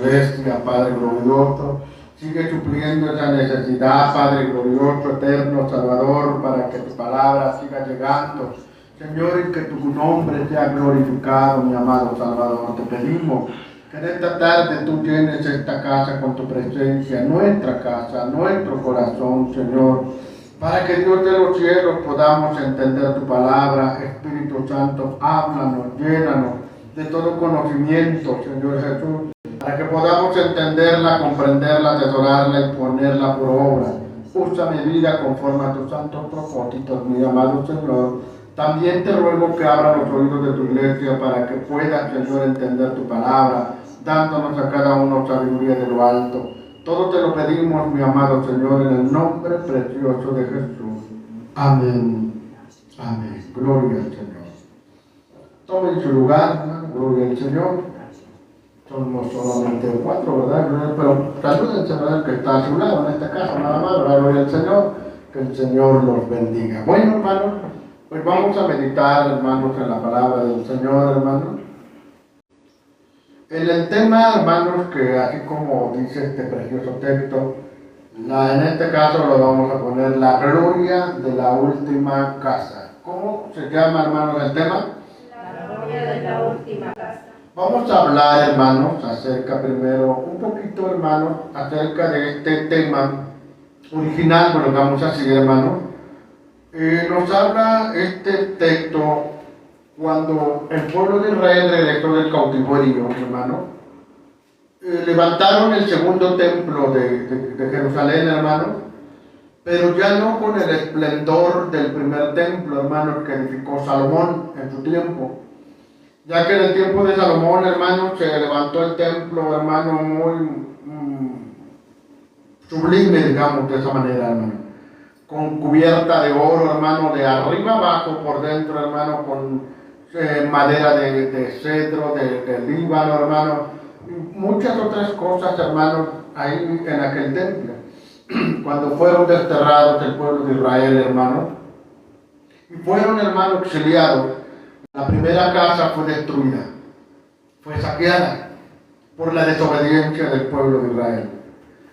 celestia, Padre glorioso, sigue supliendo esa necesidad, Padre glorioso, eterno, Salvador, para que tu palabra siga llegando. Señor, y que tu nombre sea glorificado, mi amado Salvador. Te pedimos que en esta tarde tú llenes esta casa con tu presencia, nuestra casa, nuestro corazón, Señor, para que Dios de los cielos podamos entender tu palabra. Espíritu Santo, háblanos, llénanos de todo conocimiento, Señor Jesús, para que podamos entenderla, comprenderla, atesorarla y ponerla por obra. Usa mi vida conforme a tus santos propósitos, mi amado Señor. También te ruego que abra los oídos de tu iglesia para que pueda, Señor, entender tu palabra, dándonos a cada uno sabiduría de lo alto. Todo te lo pedimos, mi amado Señor, en el nombre precioso de Jesús. Amén. Amén. Gloria al Señor. Tomen su lugar, ¿no? Gloria al Señor. Somos solamente 4, ¿verdad? Pero salúdense, ¿verdad? Que está a su lado en esta casa, nada más, ¿verdad? Gloria al Señor. Que el Señor los bendiga. Bueno, hermanos, pues vamos a meditar, hermanos, en la palabra del Señor, hermanos. En el tema, hermanos, que así como dice este precioso texto, en este caso lo vamos a poner la gloria de la última casa. ¿Cómo se llama, hermanos, el tema? La gloria de la última casa. Vamos a hablar, hermanos, acerca primero, un poquito, hermanos, acerca de este tema original, bueno, vamos a seguir, hermanos. Nos habla este texto cuando el pueblo de Israel regresó del cautiverio, hermano. Levantaron el segundo templo de Jerusalén, hermano, pero ya no con el esplendor del primer templo, hermano, que edificó Salomón en su tiempo. Ya que en el tiempo de Salomón, hermano, se levantó el templo, hermano, muy sublime, digamos, de esa manera, hermano. Con cubierta de oro, hermano, de arriba abajo, por dentro, hermano, con madera de cedro, de líbano, hermano, y muchas otras cosas, hermano, ahí en aquel templo. Cuando fueron desterrados el pueblo de Israel, hermano, y fueron, hermano, exiliados, la primera casa fue destruida, fue saqueada por la desobediencia del pueblo de Israel.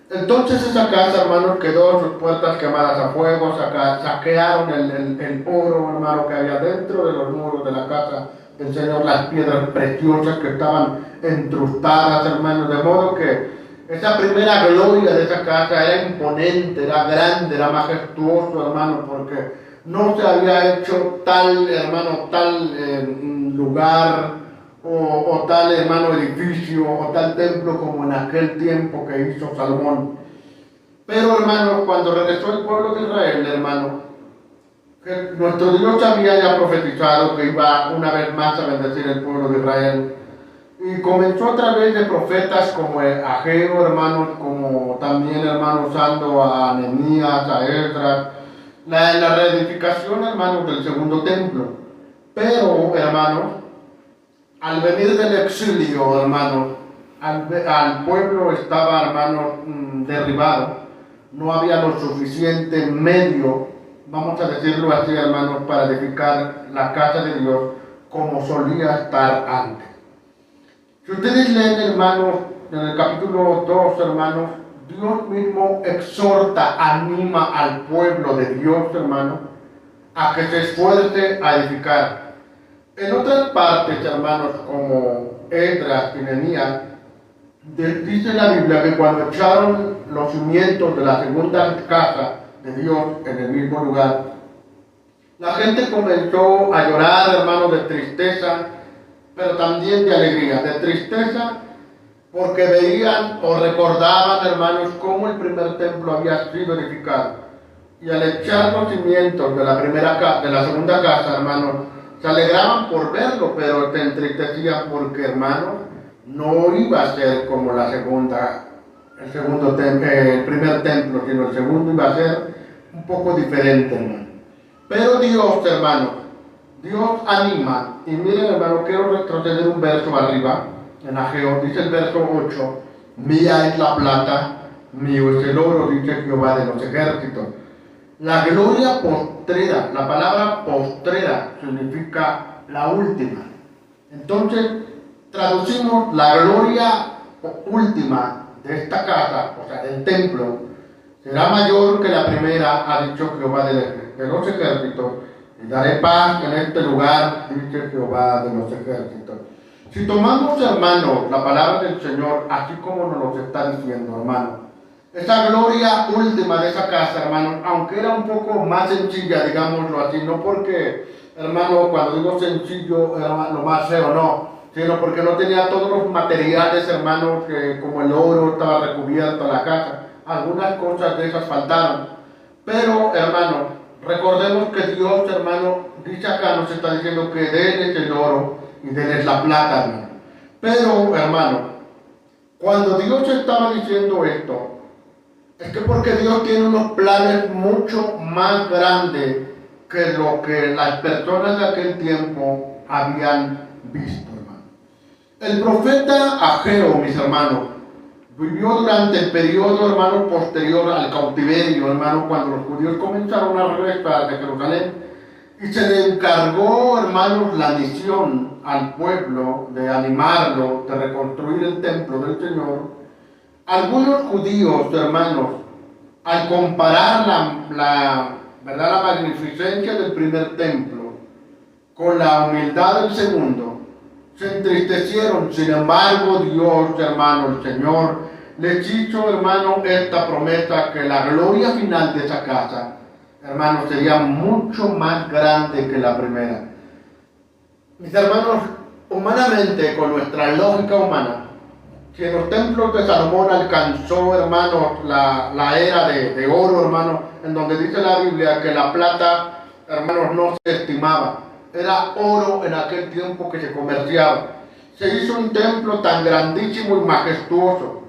Entonces esa casa, hermano, quedó sus puertas quemadas a fuego, saquearon el oro, hermano, que había dentro de los muros de la casa del Señor, las piedras preciosas que estaban encrustadas, hermano, de modo que esa primera gloria de esa casa era imponente, era grande, era majestuoso, hermano, porque no se había hecho tal, hermano, tal lugar, o tal, hermano, edificio, o tal templo como en aquel tiempo que hizo Salomón. Pero, hermano, cuando regresó el pueblo de Israel, hermano, que nuestro Dios había ya profetizado que iba una vez más a bendecir el pueblo de Israel, y comenzó a través de profetas como Ageo, hermano, como también, hermano, usando a Nehemías, a Esdras, la reedificación, hermano, del segundo templo. Pero, hermano, al venir del exilio, hermano, al pueblo estaba, hermano, derribado. No había lo suficiente medio, vamos a decirlo así, hermano, para edificar la casa de Dios como solía estar antes. Si ustedes leen, hermanos, en el capítulo 2, hermanos, Dios mismo exhorta, anima al pueblo de Dios, hermano, a que se esfuerce a edificar. En otras partes, hermanos, como Esdras y Nehemías, dice la Biblia que cuando echaron los cimientos de la segunda casa de Dios en el mismo lugar, la gente comenzó a llorar, hermanos, de tristeza, pero también de alegría. De tristeza porque veían o recordaban, hermanos, cómo el primer templo había sido edificado. Y al echar los cimientos de la segunda casa, hermanos, se alegraban por verlo, pero se entristecían porque, hermano, no iba a ser como el primer templo, sino el segundo iba a ser un poco diferente, hermano. Pero Dios, hermano, Dios anima. Y miren, hermano, quiero retroceder un verso arriba, en Ageo, dice el verso 8, mía es la plata, mío es el oro, dice Jehová de los ejércitos. La gloria postrera, la palabra postrera significa la última. Entonces, traducimos la gloria última de esta casa, o sea, del templo, será mayor que la primera, ha dicho Jehová de los ejércitos, y daré paz en este lugar, dice Jehová de los ejércitos. Si tomamos, hermano, la palabra del Señor, así como nos lo está diciendo, hermano, esa gloria última de esa casa, hermano, aunque era un poco más sencilla, digámoslo así, no porque, hermano, cuando digo sencillo era lo más feo, no, sino porque no tenía todos los materiales, hermano, que como el oro estaba recubierto la casa, algunas cosas de esas faltaron. Pero, hermano, recordemos que Dios, hermano, dice acá, nos está diciendo que denles el oro y denles la plata, hermano. Pero, hermano, cuando Dios estaba diciendo esto, es que porque Dios tiene unos planes mucho más grandes que lo que las personas de aquel tiempo habían visto, hermano. El profeta Ageo, mis hermanos, vivió durante el periodo, hermano, posterior al cautiverio, hermano, cuando los judíos comenzaron a regresar de Jerusalén, y se le encargó, hermanos, la misión al pueblo de animarlo, de reconstruir el templo del Señor. Algunos judíos, hermanos, al comparar la magnificencia del primer templo con la humildad del segundo, se entristecieron. Sin embargo, Dios, hermano, el Señor, les hizo, hermano, esta promesa, que la gloria final de esa casa, hermano, sería mucho más grande que la primera. Mis hermanos, humanamente, con nuestra lógica humana, si en los templos de Salomón alcanzó, hermano, la era de oro, hermano, en donde dice la Biblia que la plata, hermanos, no se estimaba, era oro en aquel tiempo que se comerciaba. Se hizo un templo tan grandísimo y majestuoso.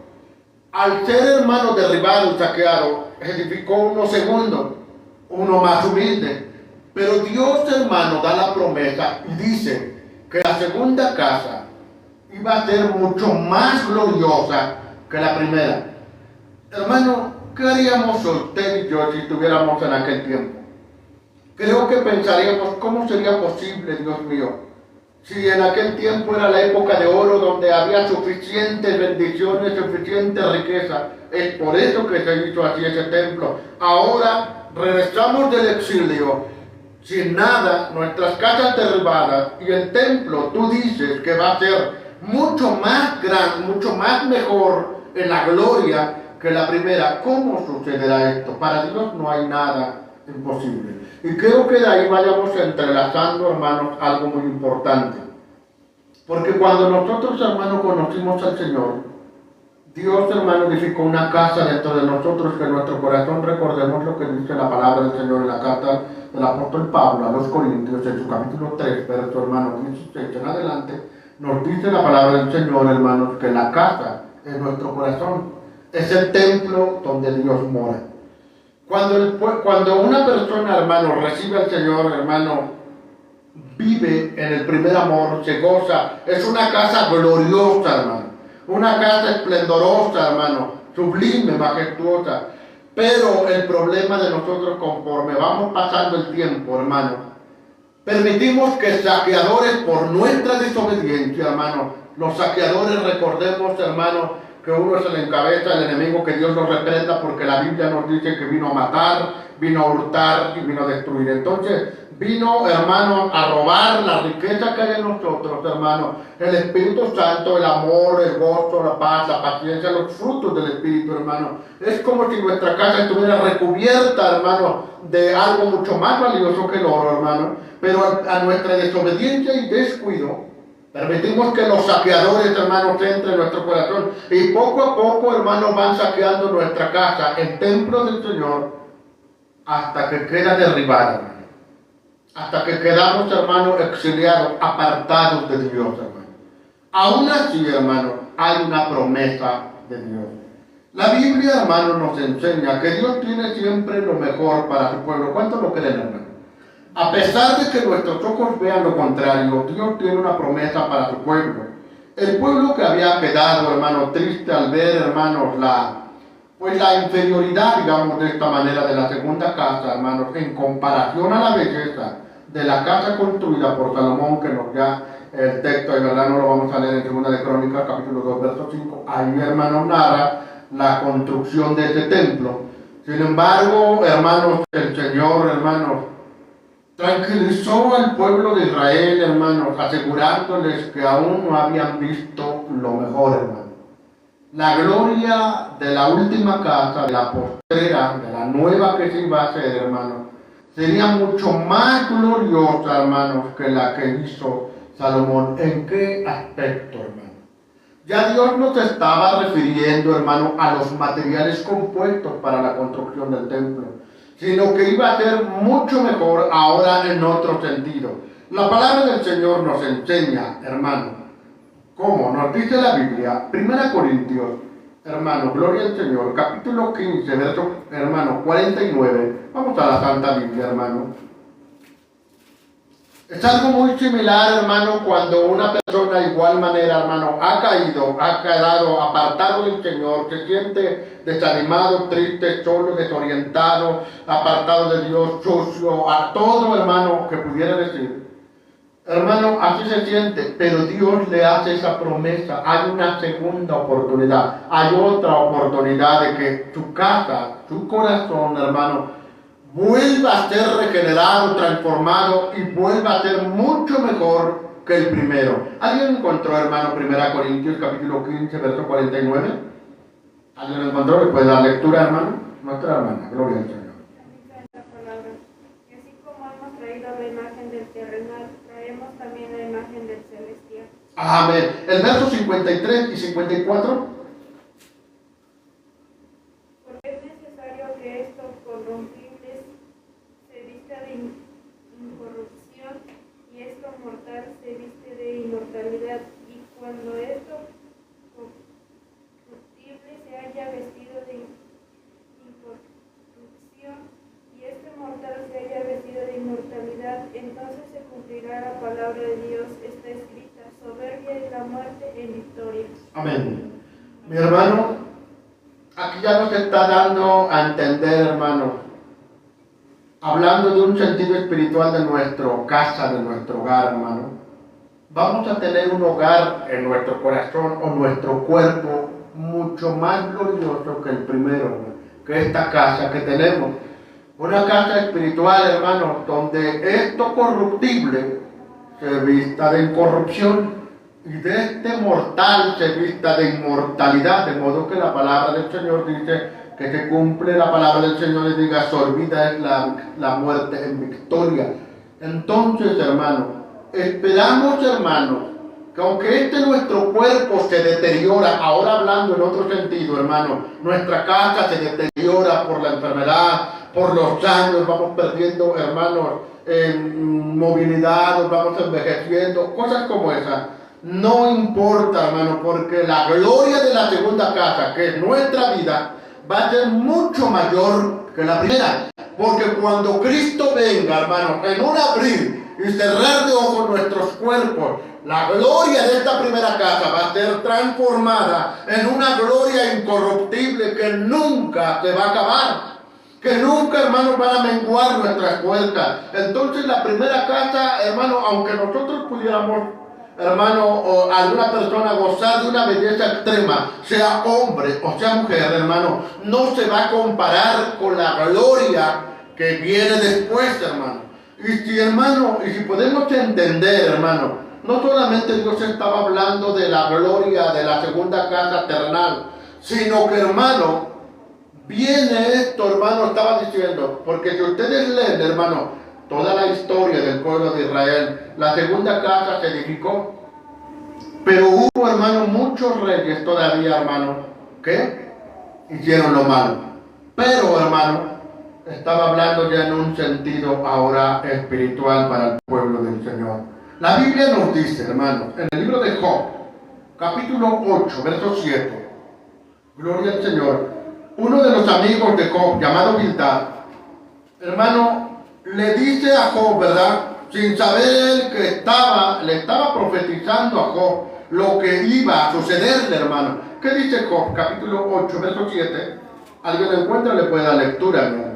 Al ser, hermano, derribado y saqueado, edificó uno segundo, uno más humilde. Pero Dios, hermano, da la promesa y dice que la segunda casa iba a ser mucho más gloriosa que la primera. Hermano, ¿qué haríamos usted y yo si estuviéramos en aquel tiempo? Creo que pensaríamos, ¿cómo sería posible, Dios mío, si en aquel tiempo era la época de oro, donde había suficientes bendiciones, suficiente riqueza? Es por eso que se hizo así ese templo. Ahora regresamos del exilio sin nada, nuestras casas derribadas, y el templo, tú dices que va a ser mucho más grande, mucho más mejor en la gloria que la primera. ¿Cómo sucederá esto? Para Dios no hay nada imposible. Y creo que de ahí vayamos entrelazando, hermanos, algo muy importante. Porque cuando nosotros, hermanos, conocimos al Señor, Dios, hermano, edificó una casa dentro de nosotros, que en nuestro corazón recordemos lo que dice la palabra del Señor en la carta del apóstol Pablo a los Corintios, en su capítulo 3, verso, hermano, 16 en adelante. Nos dice la palabra del Señor, hermanos, que la casa es nuestro corazón, es el templo donde Dios mora. Cuando una persona, hermano, recibe al Señor, hermano, vive en el primer amor, se goza, es una casa gloriosa, hermano, una casa esplendorosa, hermano, sublime, majestuosa. Pero el problema de nosotros, conforme vamos pasando el tiempo, hermano, permitimos que saqueadores, por nuestra desobediencia, hermano, los saqueadores, recordemos, hermano, que uno se le encabeza el enemigo, que Dios lo reprenda, porque la Biblia nos dice que vino a matar, vino a hurtar y vino a destruir. Entonces, vino, hermano, a robar la riqueza que hay en nosotros, hermano, el Espíritu Santo, el amor, el gozo, la paz, la paciencia, los frutos del Espíritu, hermano. Es como si nuestra casa estuviera recubierta, hermano, de algo mucho más valioso que el oro, hermano. Pero a nuestra desobediencia y descuido, permitimos que los saqueadores, hermanos, entren en nuestro corazón, y poco a poco, hermanos, van saqueando nuestra casa, el templo del Señor, hasta que queda derribada, hermano. Hasta que quedamos, hermanos, exiliados, apartados de Dios, hermano. Aún así, hermano, hay una promesa de Dios. La Biblia, hermano, nos enseña que Dios tiene siempre lo mejor para su pueblo. ¿Cuántos lo creen, hermano? A pesar de que nuestros ojos vean lo contrario, Dios tiene una promesa para su pueblo. El pueblo que había quedado, hermano, triste al ver, hermanos, la inferioridad, digamos, de esta manera, de la segunda casa, hermanos, en comparación a la belleza de la casa construida por Salomón, que nos ya el texto, de verdad no lo vamos a leer en Segunda de Crónicas, capítulo 2, verso 5. Ahí, hermano, narra la construcción de este templo. Sin embargo, hermanos, el Señor, hermanos, tranquilizó al pueblo de Israel, hermanos, asegurándoles que aún no habían visto lo mejor, hermanos. La gloria de la última casa, de la postrera, de la nueva que se iba a hacer, hermanos, sería mucho más gloriosa, hermanos, que la que hizo Salomón. ¿En qué aspecto, hermano? Ya Dios no se estaba refiriendo, hermano, a los materiales compuestos para la construcción del templo, sino que iba a ser mucho mejor ahora en otro sentido. La palabra del Señor nos enseña, hermano, como nos dice la Biblia, 1 Corintios, hermano, gloria al Señor, capítulo 15, verso, hermano, 49. Vamos a la Santa Biblia, hermano. Es algo muy similar, hermano, cuando una persona de igual manera, hermano, ha quedado apartado del Señor, se siente desanimado, triste, solo, desorientado, apartado de Dios, sucio, a todo, hermano, que pudiera decir. Hermano, así se siente, pero Dios le hace esa promesa. Hay una segunda oportunidad, hay otra oportunidad de que su casa, su corazón, hermano, vuelva a ser regenerado, transformado y vuelva a ser mucho mejor que el primero. ¿Alguien encontró, hermano, 1 Corintios capítulo 15, verso 49? ¿Alguien lo encontró? ¿Le puede dar lectura, hermano? Nuestra hermana, gloria al Señor. La palabra. Y así como hemos traído la imagen del terrenal, traemos también la imagen del celestial. Amén. El verso 53 y 54. Porque es necesario que estos corrompibles se vista de incorrupción y esto mortal se viste de inmortalidad. Y cuando esto corruptible se haya vestido de incorrupción y este mortal se haya vestido de inmortalidad, entonces se cumplirá la palabra de Dios, está escrita: soberbia es la muerte en victoria. Amén. Mi hermano, aquí ya nos está dando a entender, hermano, hablando de un sentido espiritual de nuestra casa, de nuestro hogar, hermano. Vamos a tener un hogar en nuestro corazón o nuestro cuerpo mucho más glorioso que el primero, hermano, que esta casa que tenemos. Una casa espiritual, hermano, donde esto corruptible se vista de incorrupción y de este mortal se vista de inmortalidad, de modo que la palabra del Señor dice que se cumple la palabra del Señor y diga: sorbida es la muerte en victoria. Entonces, hermano, esperamos, hermano, que aunque nuestro cuerpo se deteriora, ahora hablando en otro sentido, hermano, nuestra casa se deteriora por la enfermedad, por los años, vamos perdiendo, hermanos, movilidad, nos vamos envejeciendo, cosas como esas. No importa, hermano, porque la gloria de la segunda casa, que es nuestra vida, va a ser mucho mayor que la primera. Porque cuando Cristo venga, hermano, en un abrir y cerrar de ojos nuestros cuerpos, la gloria de esta primera casa va a ser transformada en una gloria incorruptible que nunca se va a acabar. Que nunca, hermanos, van a menguar nuestras fuerzas. Entonces la primera casa, hermano, aunque nosotros pudiéramos, hermano, o alguna persona gozar de una belleza extrema, sea hombre o sea mujer, hermano, no se va a comparar con la gloria que viene después, hermano. Y si, hermano, y si podemos entender, hermano, no solamente Dios estaba hablando de la gloria de la segunda casa terrenal, sino que, hermano, viene esto, hermano, estaba diciendo, porque si ustedes leen, hermano, toda la historia del pueblo de Israel, la segunda casa se edificó, pero hubo, hermano, muchos reyes todavía, hermano, que hicieron lo malo. Pero, hermano, estaba hablando ya en un sentido ahora espiritual para el pueblo del Señor. La Biblia nos dice, hermano, en el libro de Job, capítulo 8, verso 7, gloria al Señor, uno de los amigos de Job, llamado Bildad, hermano, le dice a Job, ¿verdad?, sin saber que le estaba profetizando a Job lo que iba a sucederle, hermano. ¿Qué dice Job? Capítulo 8, verso 7. ¿Alguien lo encuentra? Le puede dar lectura, hermano.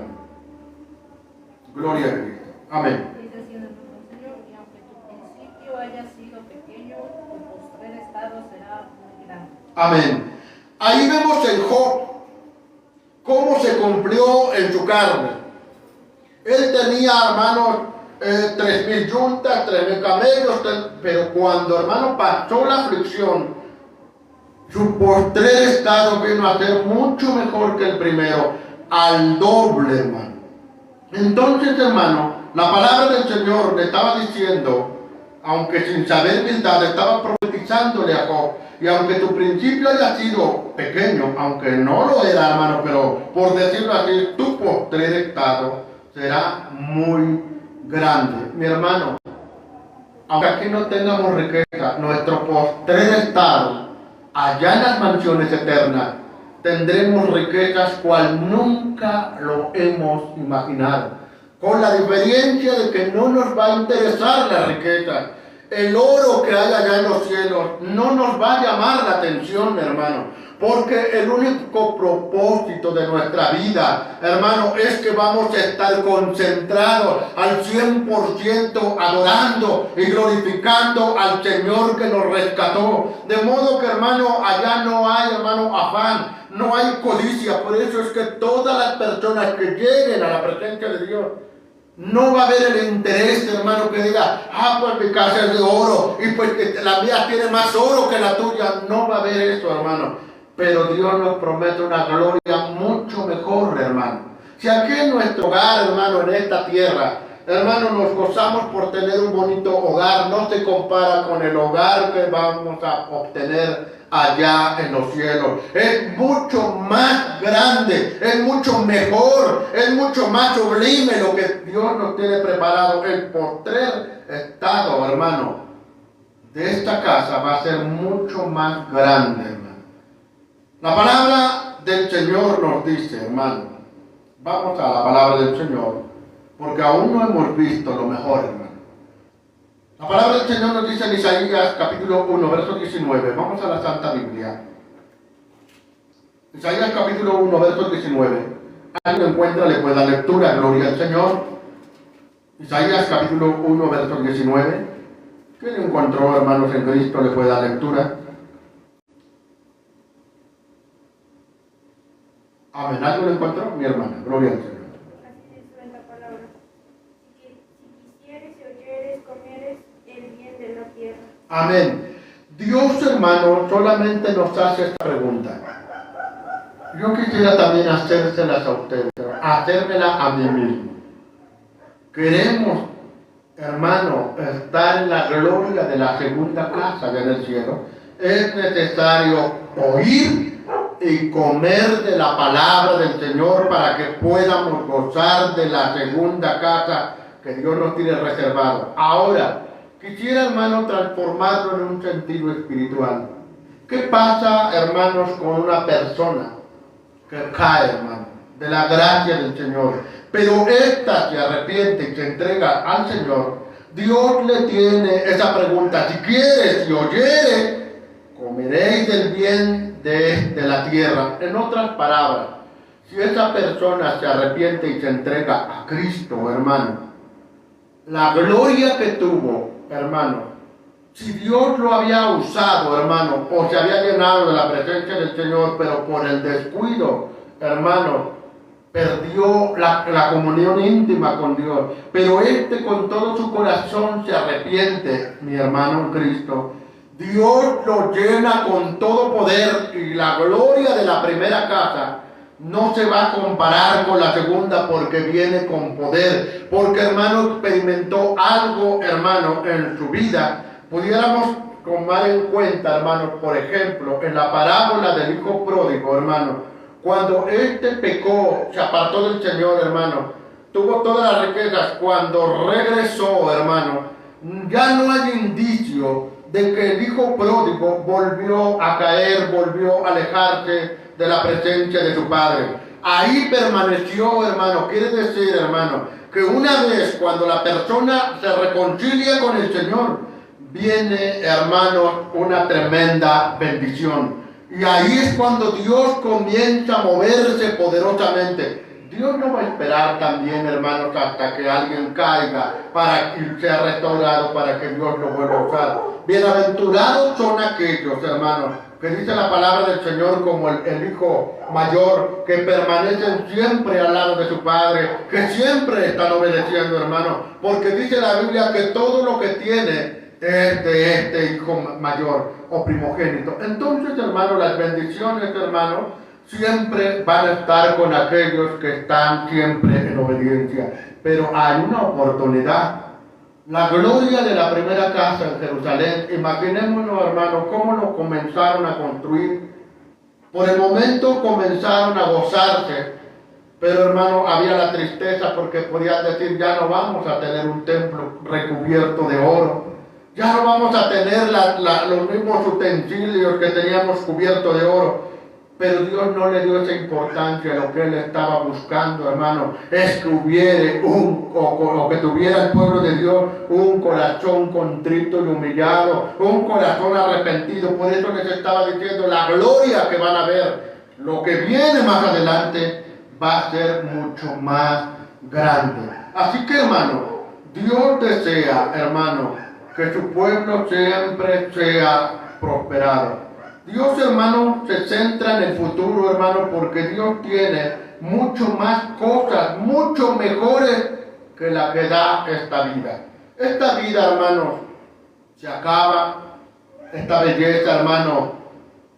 Gloria a Cristo. Amén. Dice así en el Señor: y aunque tu principio haya sido pecado, pequeño, su postrer estado será muy grande. Amén. Ahí vemos en Job cómo se cumplió en su carne. Él tenía, hermanos, 3,000 yuntas, 3,000 camellos, pero cuando, hermano, pasó la aflicción, su postrer estado vino a ser mucho mejor que el primero, al doble, hermano. Entonces, hermano, la palabra del Señor le estaba diciendo, aunque sin saber verdad, estaba profetizándole a Job. Y aunque tu principio haya sido pequeño, aunque no lo era, hermano, pero por decirlo así, tu postrer estado será muy grande. Mi hermano, aunque aquí no tengamos riqueza, nuestro postrer estado, allá en las mansiones eternas, tendremos riquezas cual nunca lo hemos imaginado. Con la diferencia de que no nos va a interesar la riqueza. El oro que hay allá en los cielos no nos va a llamar la atención, mi hermano. Porque el único propósito de nuestra vida, hermano, es que vamos a estar concentrados al 100% adorando y glorificando al Señor que nos rescató. De modo que, hermano, allá no hay, hermano, afán, no hay codicia. Por eso es que todas las personas que lleguen a la presencia de Dios, no va a haber el interés, hermano, que diga, pues mi casa es de oro y pues la mía tiene más oro que la tuya. No va a haber eso, hermano. Pero Dios nos promete una gloria mucho mejor, hermano. Si aquí en nuestro hogar, hermano, en esta tierra, hermano, nos gozamos por tener un bonito hogar, no se compara con el hogar que vamos a obtener allá en los cielos. Es mucho más grande, es mucho mejor, es mucho más sublime lo que Dios nos tiene preparado. El postrer estado, hermano, de esta casa va a ser mucho más grande, hermano. La palabra del Señor nos dice, hermano, vamos a la palabra del Señor, porque aún no hemos visto lo mejor, hermano. La palabra del Señor nos dice en Isaías capítulo 1, verso 19. Vamos a la Santa Biblia. Isaías capítulo 1, verso 19. ¿Alguien lo encuentra? Le puede dar lectura, gloria al Señor. Isaías capítulo 1, verso 19. ¿Quién lo encontró, hermanos, en Cristo? Le puede dar lectura. Amén. ¿Alguien lo encontró? Mi hermana, gloria al Señor. Así dice en la palabra. Si quisieres y oyeres, comieres el bien de la tierra. Amén. Dios, hermano, solamente nos hace esta pregunta. Yo quisiera también hacérselas a ustedes, hacérmela a mí mismo. Queremos, hermano, estar en la gloria de la segunda casa allá en el cielo. Es necesario oír y comer de la palabra del Señor para que podamos gozar de la segunda casa que Dios nos tiene reservado. Ahora, quisiera, hermano, transformarlo en un sentido espiritual. ¿Qué pasa, hermanos, con una persona que cae, hermano, de la gracia del Señor, pero ésta se arrepiente y se entrega al Señor? Dios le tiene esa pregunta: si quieres y oyeres, comeréis del bien de la tierra. En otras palabras, si esa persona se arrepiente y se entrega a Cristo, hermano, la gloria que tuvo, hermano, si Dios lo había usado, hermano, o se había llenado de la presencia del Señor, pero por el descuido, hermano, perdió la comunión íntima con Dios. Pero con todo su corazón se arrepiente, mi hermano en Cristo. Dios lo llena con todo poder, y la gloria de la primera casa no se va a comparar con la segunda, porque viene con poder. Porque, hermano, experimentó algo, hermano, en su vida. Pudiéramos tomar en cuenta, hermano, por ejemplo, en la parábola del hijo pródigo, hermano, cuando éste pecó, se apartó del Señor, hermano, tuvo todas las riquezas. Cuando regresó, hermano, ya no hay indicio de que el hijo pródigo volvió a caer, volvió a alejarse de la presencia de su padre. Ahí permaneció, hermano. Quiere decir, hermano, que una vez cuando la persona se reconcilia con el Señor, viene, hermano, una tremenda bendición. Y ahí es cuando Dios comienza a moverse poderosamente. Dios no va a esperar también, hermanos, hasta que alguien caiga para que sea restaurado, para que Dios lo vuelva a usar. Bienaventurados son aquellos, hermanos, que dice la palabra del Señor como el hijo mayor, que permanecen siempre al lado de su padre, que siempre están obedeciendo, hermano, porque dice la Biblia que todo lo que tiene es de este hijo mayor o primogénito. Entonces, hermano, las bendiciones, hermano, siempre van a estar con aquellos que están siempre en obediencia. Pero hay una oportunidad. La gloria de la primera casa en Jerusalén, imaginémonos, hermano, cómo lo comenzaron a construir. Por el momento comenzaron a gozarse, pero, hermano, había la tristeza porque podían decir, ya no vamos a tener un templo recubierto de oro. Ya no vamos a tener los mismos utensilios que teníamos cubiertos de oro. Pero Dios no le dio esa importancia. Lo que Él estaba buscando, hermano, es que hubiera o que tuviera el pueblo de Dios un corazón contrito y humillado, un corazón arrepentido. Por eso les estaba diciendo, la gloria que van a ver, lo que viene más adelante, va a ser mucho más grande. Así que, hermano, Dios desea, hermano, que su pueblo siempre sea prosperado. Dios, hermano, se centra en el futuro, hermano, porque Dios tiene mucho más cosas, mucho mejores que la que da esta vida. Esta vida, hermano, se acaba. Esta belleza, hermano,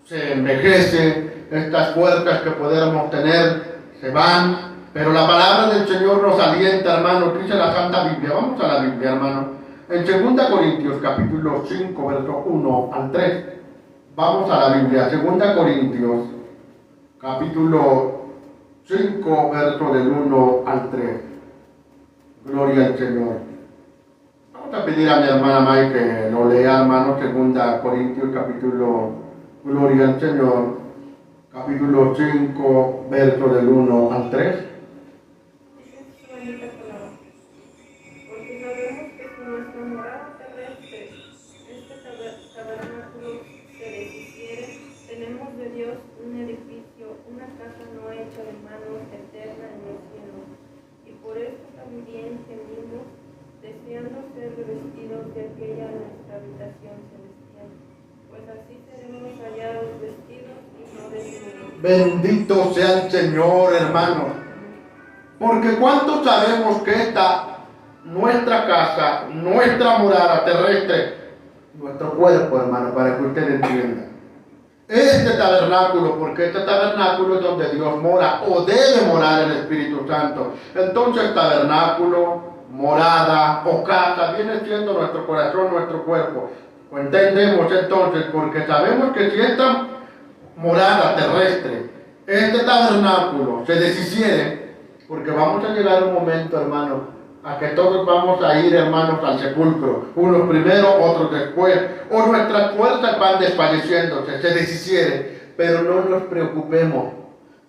se envejece. Estas fuerzas que podemos tener se van. Pero la palabra del Señor nos alienta, hermano, dice la Santa Biblia. Vamos a la Biblia, hermano. En 2 Corintios, capítulo 5, versos 1 al 3. Vamos a la Biblia, 2 Corintios, capítulo 5, verso del 1 al 3. Gloria al Señor. Vamos a pedir a mi hermana May que lo lea, hermano, 2 Corintios, capítulo, gloria al Señor, capítulo 5, verso del 1 al 3. Porque sabemos que si nuestra morada terrestre, este tabernáculo, se deshiciere, tenemos de Dios un edificio, una casa no hecha de manos, eterna en los cielos. Y por esto también gemimos, deseando ser revestidos de aquella nuestra habitación celestial. Pues así seremos hallados vestidos y no desnudos. Bendito sea el Señor, hermano. Porque ¿cuántos sabemos que nuestra casa, nuestra morada terrestre, nuestro cuerpo, hermano, para que usted entienda, este tabernáculo, porque este tabernáculo es donde Dios mora o debe morar el Espíritu Santo? Entonces tabernáculo, morada o casa viene siendo nuestro corazón, nuestro cuerpo. Entendemos entonces, porque sabemos que si esta morada terrestre, este tabernáculo se deshiciere, porque vamos a llegar un momento, hermano, a que todos vamos a ir, hermanos, al sepulcro, unos primero, otros después, o nuestras fuerzas van desfalleciéndose, se deshiciere, pero no nos preocupemos.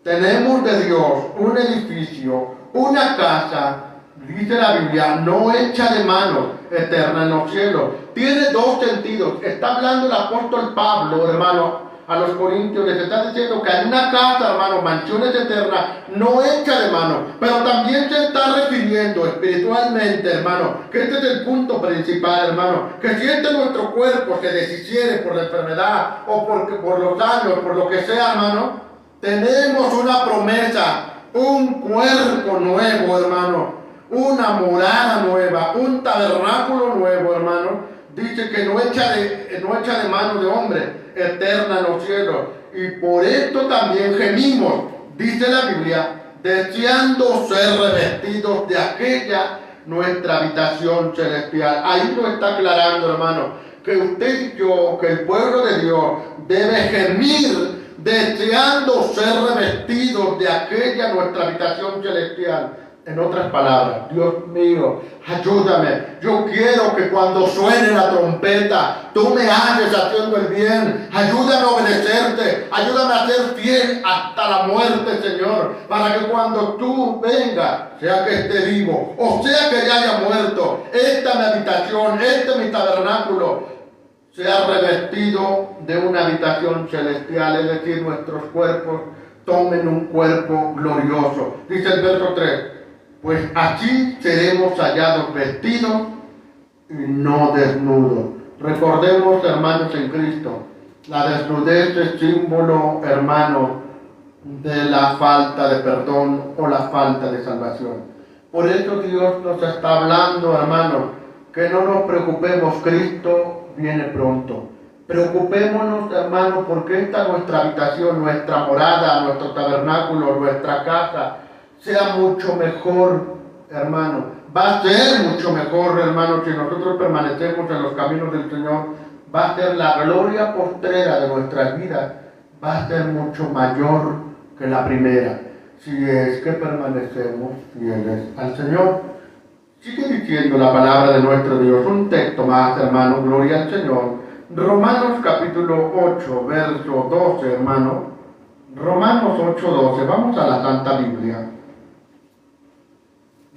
Tenemos de Dios un edificio, una casa, dice la Biblia, no hecha de manos, eterna en los cielos. Tiene dos sentidos. Está hablando el apóstol Pablo, hermano, a los corintios, les está diciendo que hay una casa, hermano, mansiones eternas, no hecha de mano, pero también se está refiriendo espiritualmente, hermano, que este es el punto principal, hermano, que si nuestro cuerpo se deshiciere por la enfermedad o por los años, por lo que sea, hermano, tenemos una promesa, un cuerpo nuevo, hermano, una morada nueva, un tabernáculo nuevo, hermano. Dice que no hecha de mano de hombre, eterna en los cielos. Y por esto también gemimos, dice la Biblia, deseando ser revestidos de aquella nuestra habitación celestial. Ahí lo está aclarando, hermano, que usted y yo, que el pueblo de Dios debe gemir deseando ser revestidos de aquella nuestra habitación celestial. En otras palabras, Dios mío, ayúdame. Yo quiero que cuando suene la trompeta, tú me halles haciendo el bien. Ayúdame a obedecerte. Ayúdame a ser fiel hasta la muerte, Señor. Para que cuando tú vengas, sea que esté vivo o sea que ya haya muerto, esta mi habitación, mi tabernáculo, sea revestido de una habitación celestial. Es decir, nuestros cuerpos tomen un cuerpo glorioso. Dice el verso 3, pues así seremos hallados vestidos y no desnudos. Recordemos, hermanos en Cristo, la desnudez es símbolo, hermano, de la falta de perdón o la falta de salvación. Por eso Dios nos está hablando, hermano, que no nos preocupemos, Cristo viene pronto. Preocupémonos, hermano, porque esta nuestra habitación, nuestra morada, nuestro tabernáculo, nuestra casa, sea mucho mejor, hermano. Va a ser mucho mejor, hermano, si nosotros permanecemos en los caminos del Señor. Va a ser la gloria postrera de nuestras vidas, va a ser mucho mayor que la primera, si es que permanecemos fieles al Señor. Sigue diciendo la palabra de nuestro Dios, un texto más, hermano, gloria al Señor. Romanos capítulo 8, verso 12, hermano. Romanos 8, 12, vamos a la Santa Biblia.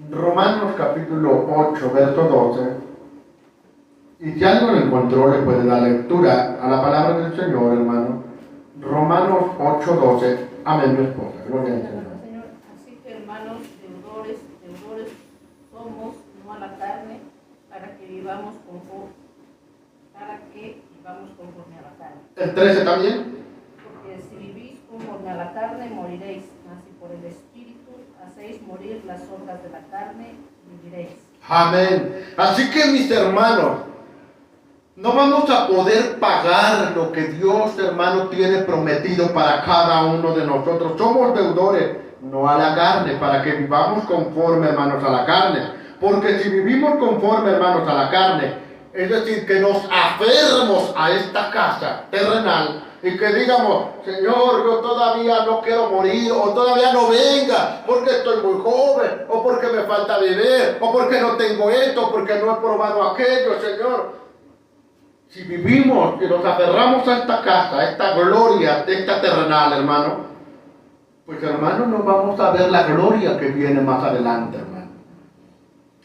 Romanos capítulo 8, verso 12. Y si algo lo encontró, le puede dar lectura a la palabra del Señor, hermano. Romanos 8, 12. Amén, mi esposa. Gloria al Señor. Así que, hermanos, deudores somos, no a la carne, para que vivamos conforme a la carne. ¿El 13 también? Porque si vivís conforme a la carne, moriréis, mas si por el Espíritu hacéis morir las obras de la carne, viviréis. Amén. Así que, mis hermanos, no vamos a poder pagar lo que Dios, hermano, tiene prometido para cada uno de nosotros. Somos deudores, no a la carne, para que vivamos conforme, hermanos, a la carne. Porque si vivimos conforme, hermanos, a la carne, es decir, que nos aferramos a esta casa terrenal y que digamos, Señor, yo todavía no quiero morir, o todavía no venga, porque estoy muy joven, o porque me falta beber, o porque no tengo esto, porque no he probado aquello, Señor. Si vivimos y nos aferramos a esta casa, a esta gloria, esta terrenal, hermano, pues, hermano, no vamos a ver la gloria que viene más adelante, hermano.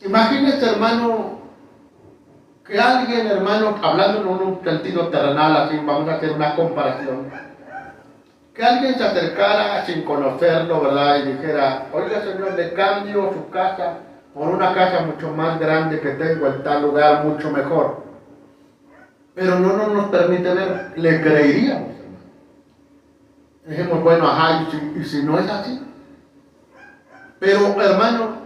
Imagínense, hermano, que alguien, hermano, hablando en un sentido terrenal, así, vamos a hacer una comparación, que alguien se acercara sin conocerlo, ¿verdad? Y dijera, oiga, Señor, le cambio su casa por una casa mucho más grande que tengo en tal lugar, mucho mejor. Pero no nos permite ver, le creeríamos, hermano. Dijimos, bueno, ajá, y si no es así. Pero, hermano,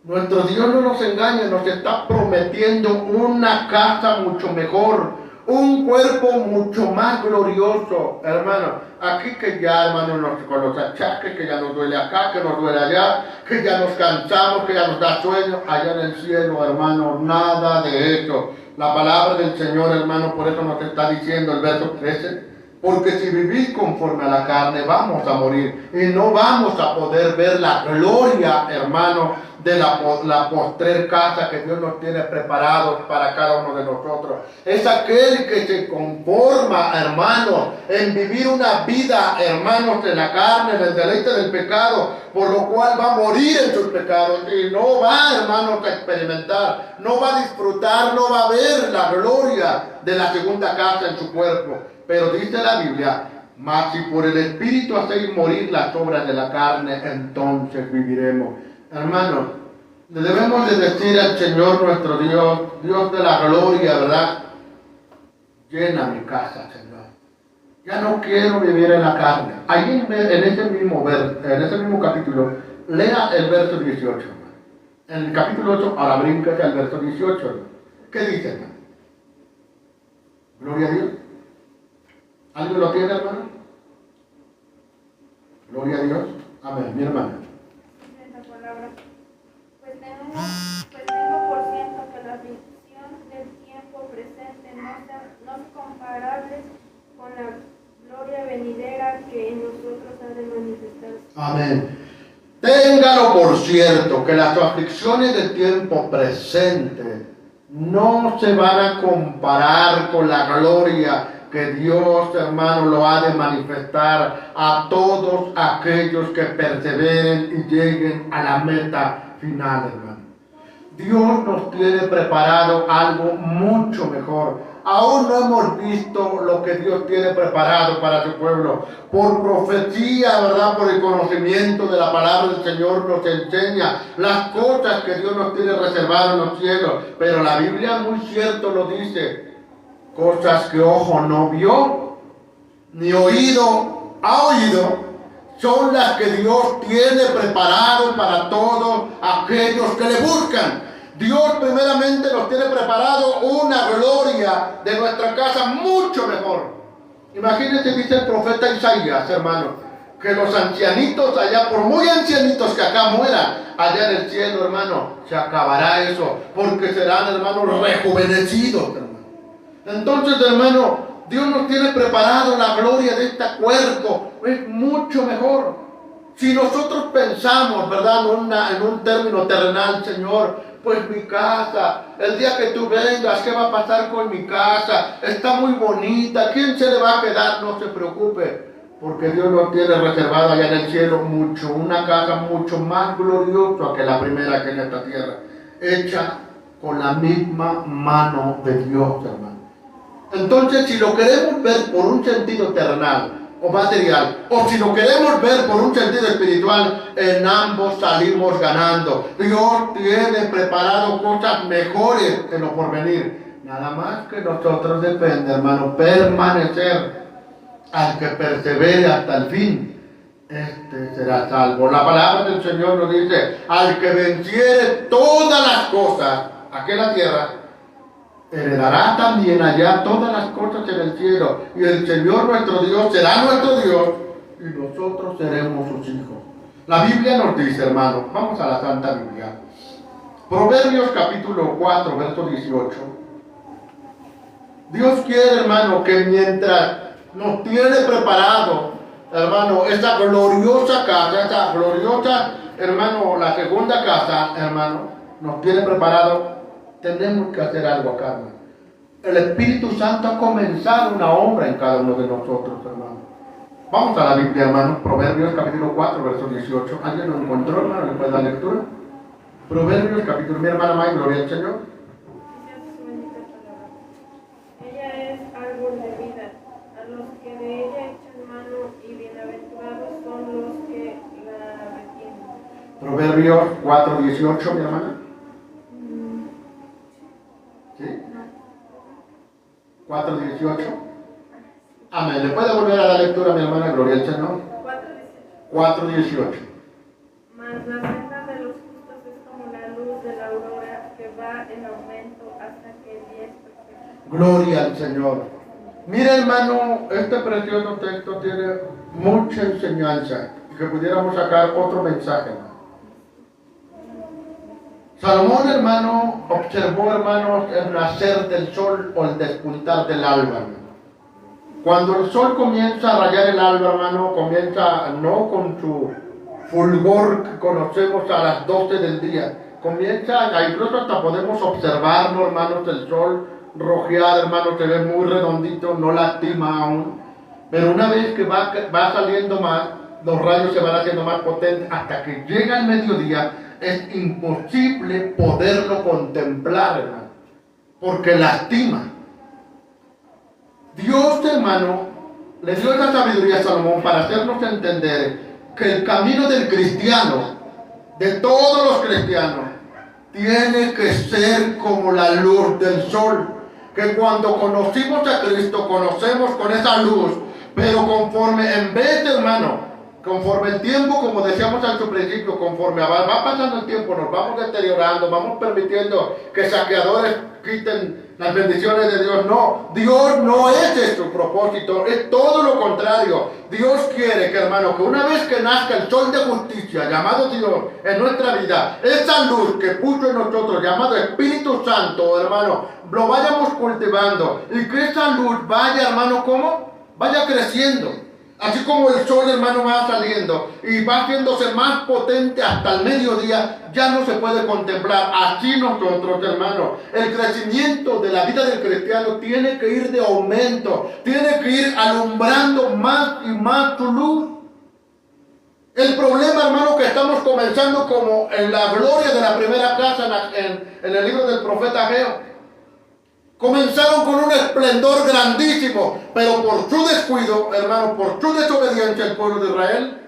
nuestro Dios no nos engaña, nos está prometiendo una casa mucho mejor, un cuerpo mucho más glorioso, hermano. Aquí que ya, hermano, con los achaques, que ya nos duele acá, que nos duele allá, que ya nos cansamos, que ya nos da sueño, allá en el cielo, hermano, nada de eso. La palabra del Señor, hermano, por eso nos está diciendo el verso 13, porque si vivís conforme a la carne, vamos a morir y no vamos a poder ver la gloria, hermano, de la postrer casa que Dios nos tiene preparado para cada uno de nosotros. Es aquel que se conforma, hermano, en vivir una vida, hermanos, de la carne, del deleite del pecado, por lo cual va a morir en sus pecados y no va, hermanos, a experimentar, no va a disfrutar, no va a ver la gloria de la segunda casa en su cuerpo. Pero dice la Biblia, mas si por el Espíritu hacéis morir las obras de la carne, entonces viviremos. Hermano, le debemos de decir al Señor nuestro Dios, Dios de la gloria, ¿verdad? Llena mi casa, Señor. Ya no quiero vivir en la carne. Ahí en ese mismo capítulo, lea el verso 18, hermano. En el capítulo 8, ahora bríncate al verso 18, hermano. ¿Qué dice, hermano? Gloria a Dios. ¿Alguien lo tiene, hermano? Gloria a Dios. Amén, mi hermana. Esa palabra. Pues tengo por cierto que la aflicción del tiempo presente no son comparables con la gloria venidera que en nosotros ha de manifestarse. Amén. Téngalo por cierto que las aflicciones del tiempo presente no se van a comparar con la gloria que Dios, hermano, lo ha de manifestar a todos aquellos que perseveren y lleguen a la meta final, hermano. Dios nos tiene preparado algo mucho mejor, aún no hemos visto lo que Dios tiene preparado para su pueblo. Por profecía, ¿verdad? Por el conocimiento de la palabra del Señor nos enseña las cosas que Dios nos tiene reservadas en los cielos. Pero la Biblia muy cierto lo dice, cosas que ojo no vio, ni oído ha oído, son las que Dios tiene preparado para todos aquellos que le buscan. Dios primeramente nos tiene preparado una gloria de nuestra casa mucho mejor. Imagínense, dice el profeta Isaías, hermano, que los ancianitos allá, por muy ancianitos que acá mueran, allá en el cielo, hermano, se acabará eso, porque serán, hermanos, rejuvenecidos, hermano. Entonces, hermano, Dios nos tiene preparado la gloria de este cuerpo, es mucho mejor. Si nosotros pensamos, ¿verdad?, en un término terrenal, Señor, pues mi casa, el día que tú vengas, ¿qué va a pasar con mi casa? Está muy bonita, ¿quién se le va a quedar? No se preocupe, porque Dios nos tiene reservado allá en el cielo mucho, una casa mucho más gloriosa que la primera que en esta tierra, hecha con la misma mano de Dios, hermano. Entonces, si lo queremos ver por un sentido terrenal o material, o si lo queremos ver por un sentido espiritual, en ambos salimos ganando. Dios tiene preparado cosas mejores en lo porvenir. Nada más que nosotros depende, hermano, permanecer. Al que persevere hasta el fin, este será salvo. La palabra del Señor nos dice, al que venciere todas las cosas aquí en la tierra, heredará también allá todas las cosas en el cielo, y el Señor nuestro Dios será nuestro Dios, y nosotros seremos sus hijos. La Biblia nos dice, hermano, vamos a la Santa Biblia, Proverbios capítulo 4, verso 18. Dios quiere, hermano, que mientras nos tiene preparado, hermano, esa gloriosa casa, esa gloriosa, hermano, la segunda casa, hermano, nos tiene preparado, tenemos que hacer algo acá, hermano. El Espíritu Santo ha comenzado una obra en cada uno de nosotros, hermano. Vamos a la Biblia, hermano, Proverbios capítulo 4, verso 18. ¿Alguien lo encontró, hermano? ¿Le puede dar lectura? Proverbios capítulo, mi hermana May, gloria al Señor. Ella es árbol de vida, a los que de ella echan mano, y bienaventurados son los que la retienen. Proverbios 4, 18, mi hermana. ¿Sí? 4, 18. Amén. ¿Le puede volver a la lectura, mi hermana? Gloria al Señor. 4, 18. Mas la senda de los justos es como la luz de la aurora, que va en aumento hasta que el día es perfecto. Gloria al Señor. Mira, hermano, este precioso texto tiene mucha enseñanza, que pudiéramos sacar otro mensaje, hermano. Salomón, hermano, observó, hermanos, el nacer del sol o el despuntar del alba, hermano. Cuando el sol comienza a rayar el alba, hermano, comienza no con su fulgor que conocemos a las 12 del día, comienza, incluso hasta podemos observarlo, hermanos, el sol rojear, hermano, se ve muy redondito, no lastima aún, pero una vez que va saliendo más, los rayos se van haciendo más potentes, hasta que llega el mediodía, es imposible poderlo contemplar, hermano, porque lastima. Dios, hermano, le dio esa sabiduría a Salomón para hacernos entender que el camino del cristiano, de todos los cristianos, tiene que ser como la luz del sol, que cuando conocimos a Cristo, conocemos con esa luz, pero conforme, en vez de, hermano, conforme el tiempo, como decíamos al principio, conforme va pasando el tiempo, nos vamos deteriorando, vamos permitiendo que saqueadores quiten las bendiciones de Dios. No, Dios no es su propósito, es todo lo contrario. Dios quiere que, hermano, que una vez que nazca el sol de justicia, llamado Dios, en nuestra vida, esa luz que puso en nosotros, llamado Espíritu Santo, hermano, lo vayamos cultivando, y que esa luz vaya, hermano, ¿cómo? Vaya creciendo. Así como el sol, hermano, va saliendo y va haciéndose más potente hasta el mediodía, ya no se puede contemplar. Así nosotros, hermano, el crecimiento de la vida del cristiano tiene que ir de aumento, tiene que ir alumbrando más y más su luz. El problema, hermano, que estamos comenzando como en la gloria de la primera casa en el libro del profeta Ageo. Comenzaron con un esplendor grandísimo, pero por su descuido, hermano, por su desobediencia al pueblo de Israel,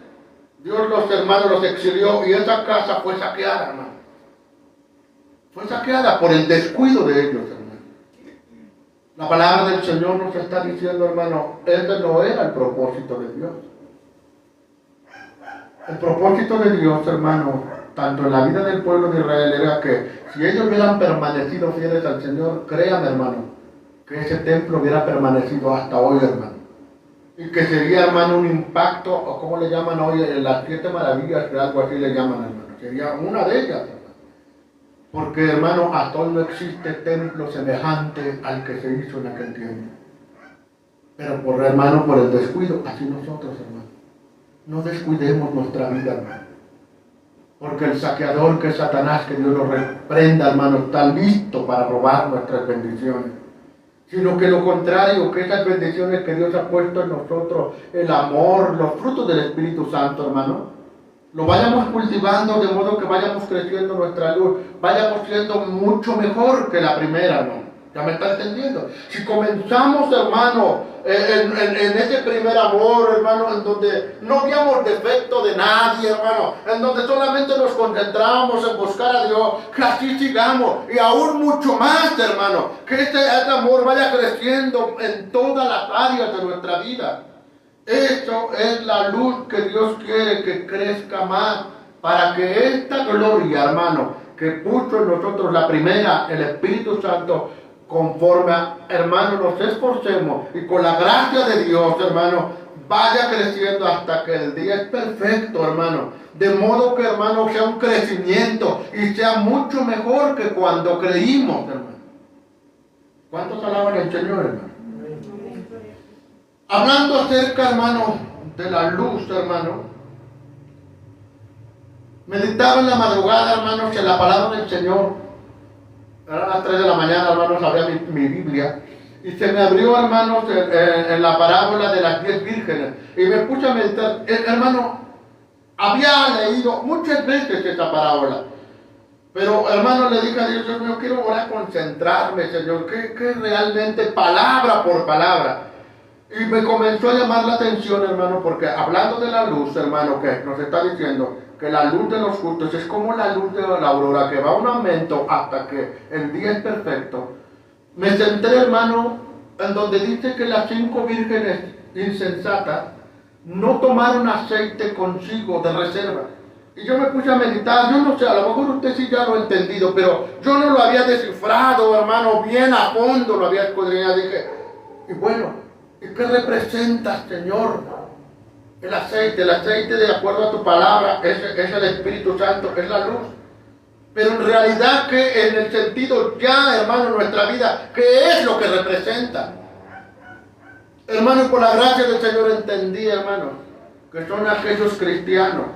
Dios los hermanos los exilió y esa casa fue saqueada, hermano. Fue saqueada por el descuido de ellos, hermano. La palabra del Señor nos está diciendo, hermano, ese no era el propósito de Dios. El propósito de Dios, hermano, tanto en la vida del pueblo de Israel, era que si ellos hubieran permanecido fieles al Señor, créanme, hermano, que ese templo hubiera permanecido hasta hoy, hermano. Y que sería, hermano, un impacto, o como le llaman hoy, las 7 maravillas, que algo así le llaman, hermano. Sería una de ellas, hermano. Porque, hermano, hasta hoy no existe templo semejante al que se hizo en aquel tiempo. Pero por, hermano, por el descuido, así nosotros, hermano. No descuidemos nuestra vida, hermano. Porque el saqueador, que es Satanás, que Dios lo reprenda, hermano, está listo para robar nuestras bendiciones. Sino que lo contrario, que esas bendiciones que Dios ha puesto en nosotros, el amor, los frutos del Espíritu Santo, hermano, lo vayamos cultivando de modo que vayamos creciendo nuestra luz, vayamos siendo mucho mejor que la primera, hermano. ¿Ya me está entendiendo? Si comenzamos, hermano, en ese primer amor, hermano, en donde no veíamos defecto de nadie, hermano, en donde solamente nos concentramos en buscar a Dios, que así sigamos, y aún mucho más, hermano, que ese amor vaya creciendo en todas las áreas de nuestra vida. Eso es la luz que Dios quiere que crezca más, para que esta gloria, hermano, que puso en nosotros la primera, el Espíritu Santo, conforme, hermano, nos esforcemos y con la gracia de Dios, hermano, vaya creciendo hasta que el día es perfecto, hermano. De modo que, hermano, sea un crecimiento y sea mucho mejor que cuando creímos, hermano. ¿Cuántos alaban al Señor, hermano? Hablando acerca, hermano, de la luz, hermano, meditaba en la madrugada, hermanos, en la palabra del Señor. Eran las 3 de la mañana, hermanos, abría mi Biblia y se me abrió, hermanos, en la parábola de las 10 vírgenes y me puse a meditar. Hermano, había leído muchas veces esta parábola, pero, hermano, le dije a Dios, yo quiero ahora concentrarme, Señor, que realmente palabra por palabra. Y me comenzó a llamar la atención, hermano, porque hablando de la luz, hermano, que nos está diciendo que la luz de los justos es como la luz de la aurora, que va a un aumento hasta que el día es perfecto. Me centré, hermano, en donde dice que las 5 vírgenes insensatas no tomaron aceite consigo de reserva. Y yo me puse a meditar, yo no sé, a lo mejor usted sí ya lo ha entendido, pero yo no lo había descifrado, hermano, bien a fondo lo había escudriñado. Dije, y bueno, ¿y qué representa, Señor? El aceite de acuerdo a tu palabra, es el Espíritu Santo, es la luz. Pero en realidad, que en el sentido ya, hermano, en nuestra vida, ¿qué es lo que representa? Hermano, y por la gracia del Señor entendí, hermano, que son aquellos cristianos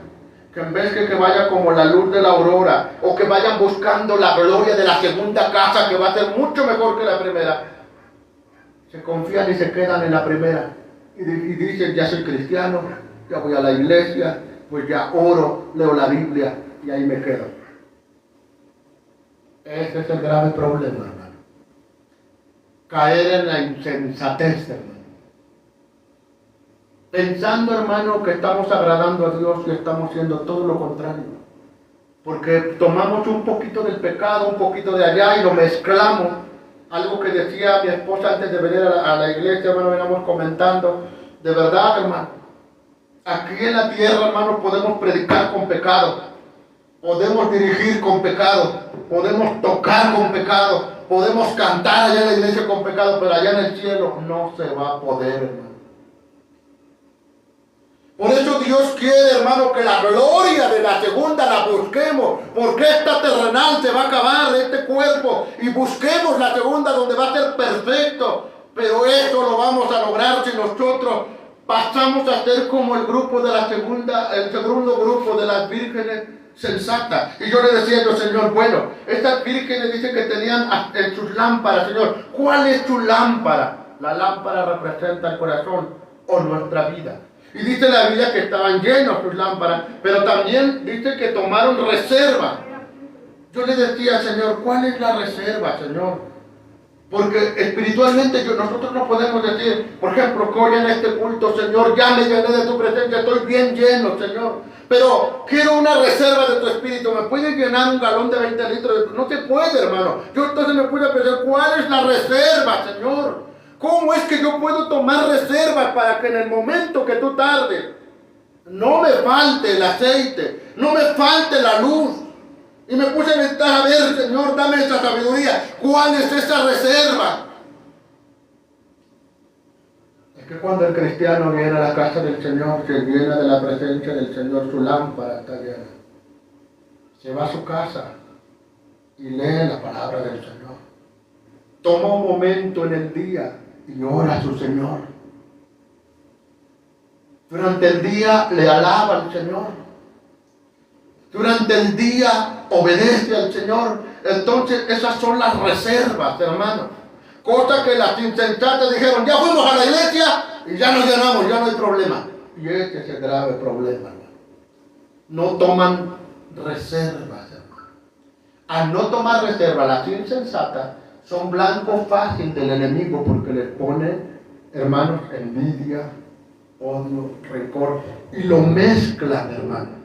que en vez de que vaya como la luz de la aurora, o que vayan buscando la gloria de la segunda casa, que va a ser mucho mejor que la primera, se confían y se quedan en la primera. Y dicen, ya soy cristiano, ya voy a la iglesia, pues ya oro, leo la Biblia y ahí me quedo. Ese es el grave problema, hermano. Caer en la insensatez, hermano. Pensando, hermano, que estamos agradando a Dios y estamos haciendo todo lo contrario. Porque tomamos un poquito del pecado, un poquito de allá y lo mezclamos. Algo que decía mi esposa antes de venir a la iglesia, hermano, veníamos comentando. De verdad, hermano, aquí en la tierra, hermano, podemos predicar con pecado, podemos dirigir con pecado, podemos tocar con pecado, podemos cantar allá en la iglesia con pecado, pero allá en el cielo no se va a poder, hermano. Por eso Dios quiere, hermano, que la gloria de la segunda la busquemos, porque esta terrenal se va a acabar, este cuerpo, y busquemos la segunda donde va a ser perfecto. Pero eso lo vamos a lograr si nosotros pasamos a ser como el grupo de la segunda, el segundo grupo de las vírgenes sensatas. Y yo le decía yo, Señor, bueno, estas vírgenes dicen que tenían en sus lámparas, Señor. ¿Cuál es su lámpara? La lámpara representa el corazón o nuestra vida. Y dice la Biblia que estaban llenos sus lámparas, pero también dice que tomaron reserva. Yo le decía, Señor, ¿cuál es la reserva, Señor? Porque espiritualmente nosotros no podemos decir, por ejemplo, que hoy en este culto, Señor, ya me llené de tu presencia, estoy bien lleno, Señor. Pero quiero una reserva de tu espíritu. ¿Me puedes llenar un galón de 20 litros? No se puede, hermano. Yo entonces me puedo pensar, ¿cuál es la reserva, Señor? ¿Cómo es que yo puedo tomar reservas para que en el momento que tú tardes no me falte el aceite, no me falte la luz? Y me puse a meditar, a ver, Señor, dame esa sabiduría. ¿Cuál es esa reserva? Es que cuando el cristiano viene a la casa del Señor, se llena de la presencia del Señor, su lámpara está llena. Se va a su casa y lee la palabra del Señor. Toma un momento en el día y ora a su Señor. Durante el día le alaba al Señor. Durante el día obedece al Señor. Entonces esas son las reservas, hermano. Cosa que las insensatas dijeron, ya fuimos a la iglesia y ya nos llenamos, ya no hay problema. Y este es el grave problema, hermano. No toman reservas, hermano. Al no tomar reservas, las insensatas son blanco fácil del enemigo porque les pone, hermanos, envidia, odio, rencor y lo mezclan, hermano.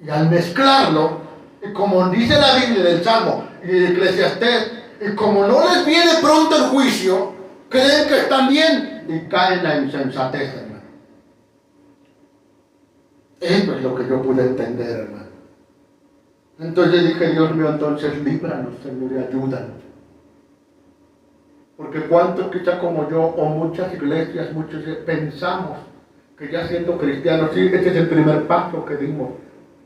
Y al mezclarlo, y como dice la Biblia del Salmo y de Eclesiastés, y como no les viene pronto el juicio, creen que están bien y caen en la insensatez, hermano. Eso es lo que yo pude entender, hermano. Entonces dije, Dios mío, entonces líbranos, Señor, y ayúdanos. Porque cuántos quizás como yo, o muchas iglesias, muchos pensamos que ya siendo cristianos, sí, este es el primer paso que dimos.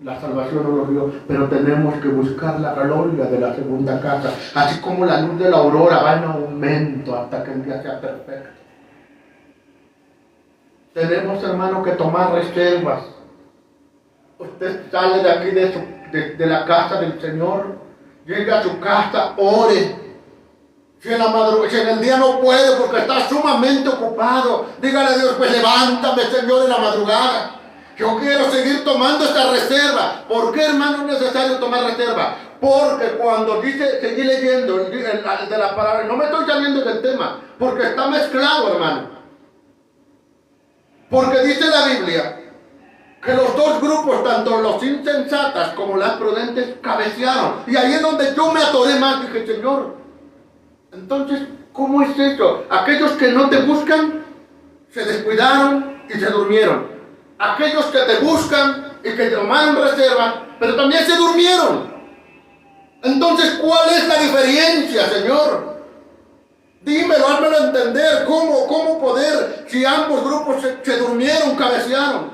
La salvación no lo dio, pero tenemos que buscar la gloria de la segunda casa. Así como la luz de la aurora va en aumento hasta que el día sea perfecto. Tenemos, hermano, que tomar reservas. Usted sale de aquí de la casa del Señor, llega a su casa, ore. Si en el día no puede porque está sumamente ocupado, dígale a Dios, pues levántame, Señor, en la madrugada. Yo quiero seguir tomando esta reserva. ¿Por qué, hermano, es necesario tomar reserva? Porque cuando dice, seguí leyendo el de la palabra, no me estoy saliendo del tema, porque está mezclado, hermano. Porque dice la Biblia que los dos grupos, tanto los insensatas como las prudentes, cabecearon. Y ahí es donde yo me atoré más, dije, Señor, entonces, ¿cómo es eso? Aquellos que no te buscan, se descuidaron y se durmieron. Aquellos que te buscan y que tomaron reserva, pero también se durmieron. Entonces, ¿cuál es la diferencia, Señor? Dímelo, házmelo entender. ¿Cómo poder, si ambos grupos se durmieron, cabecearon?